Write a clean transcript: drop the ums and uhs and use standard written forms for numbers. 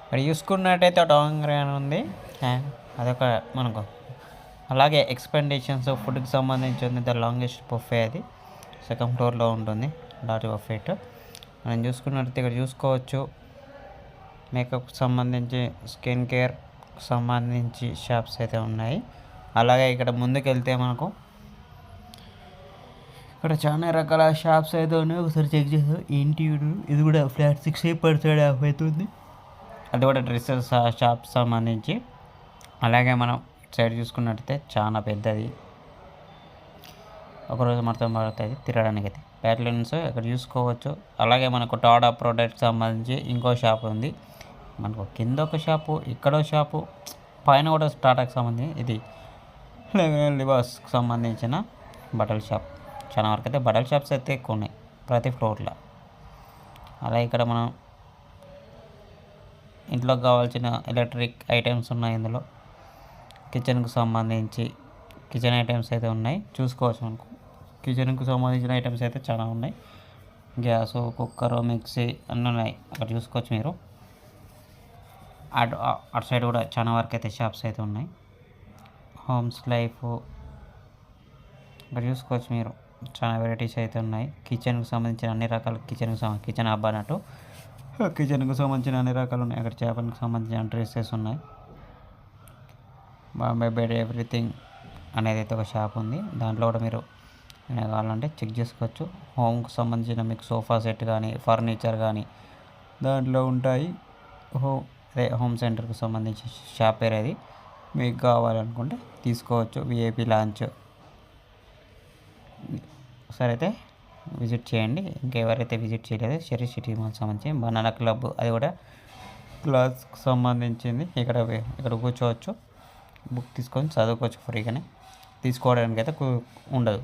ఇక్కడ చూసుకున్నట్టయితే డాంగ్రీ అని ఉంది. అదొక మనకు అలాగే ఎక్స్పెండిషన్స్ ఫుడ్కి సంబంధించి ఉంది. ద లాంగెస్ట్ బఫే అది సెకండ్ ఫ్లోర్లో ఉంటుంది. లార్జ్ బఫెట్ మనం చూసుకున్నట్టయితే ఇక్కడ చూసుకోవచ్చు. మేకప్కి సంబంధించి స్కిన్ కేర్ సంబంధించి షాప్స్ అయితే ఉన్నాయి. అలాగే ఇక్కడ ముందుకు వెళ్తే మనకు ఇక్కడ చాలా రకాల షాప్స్ అయితే ఉన్నాయి. ఒకసారి చెక్ చేసాం. ఏంటి ఇది కూడా ఫ్లాట్ 60% ఆఫ్ అవుతుంది. అది కూడా డ్రెస్సెస్ షాప్ సంబంధించి. అలాగే మనం ఇటు సైడ్ చూసుకున్నట్టయితే చాలా పెద్దది. ఒకరోజు మొత్తం పడుతుంది తిరగడానికి అయితే. ప్యాట్లన్స్ ఇక్కడ చూసుకోవచ్చు. అలాగే మనకు టాడా ప్రోడక్ట్స్ సంబంధించి ఇంకో షాప్ ఉంది. మనకు కింద ఒక షాపు, ఇక్కడో షాపు, పైన కూడా టాటాకి సంబంధించి ఇది లిబాస్కి సంబంధించిన బట్టల షాప్. చాలా వరకు అయితే బట్టల షాప్స్ అయితే ఎక్కువ ఉన్నాయి ప్రతి ఫ్లోర్లో. అలాగే ఇక్కడ మనం ఇంట్లోకి కావాల్సిన ఎలక్ట్రిక్ ఐటమ్స్ ఉన్నాయి. ఇందులో కిచెన్కి సంబంధించి కిచెన్ ఐటమ్స్ అయితే ఉన్నాయి. చూసుకోవచ్చు. మనకు కిచెన్కి సంబంధించిన ఐటమ్స్ అయితే చాలా ఉన్నాయి. గ్యాసు, కుక్కరు, మిక్సీ అన్నీ ఉన్నాయి. అక్కడ చూసుకోవచ్చు మీరు. అటు సైడ్ కూడా చాలా వరకు అయితే షాప్స్ అయితే ఉన్నాయి. హోమ్స్ లైఫ్ ఇక్కడ చూసుకోవచ్చు మీరు. చాలా వెరైటీస్ అయితే ఉన్నాయి. కిచెన్కి సంబంధించిన అన్ని రకాల కిచెన్ హబ్ అన్నట్టు కిచెన్కి సంబంధించిన అన్ని రకాలు ఉన్నాయి. అక్కడ చేపలకు సంబంధించిన డ్రెస్సెస్ ఉన్నాయి. బాంబే బెడ్ ఎవ్రీథింగ్ అనేది అయితే ఒక షాప్ ఉంది. దాంట్లో కూడా మీరు కావాలంటే చెక్ చేసుకోవచ్చు. హోమ్కి సంబంధించిన మీకు సోఫా సెట్ కానీ ఫర్నిచర్ కానీ దాంట్లో ఉంటాయి. హోమ్ సెంటర్కి సంబంధించి షాప్ పేరు అది. మీకు కావాలనుకుంటే తీసుకోవచ్చు. విఐపి లాంచ్ ఒకసారి అయితే విజిట్ చేయండి. ఇంకెవరైతే విజిట్ చేయలేదు షెరీ సిటీ మాల్ సంబంధించి బనానా క్లబ్ అది కూడా క్లాస్కి సంబంధించింది. ఇక్కడ కూర్చోవచ్చు. బుక్ తీసుకొని చదువుకోవచ్చు ఫ్రీగానే. తీసుకోవడానికి అయితే ఉండదు.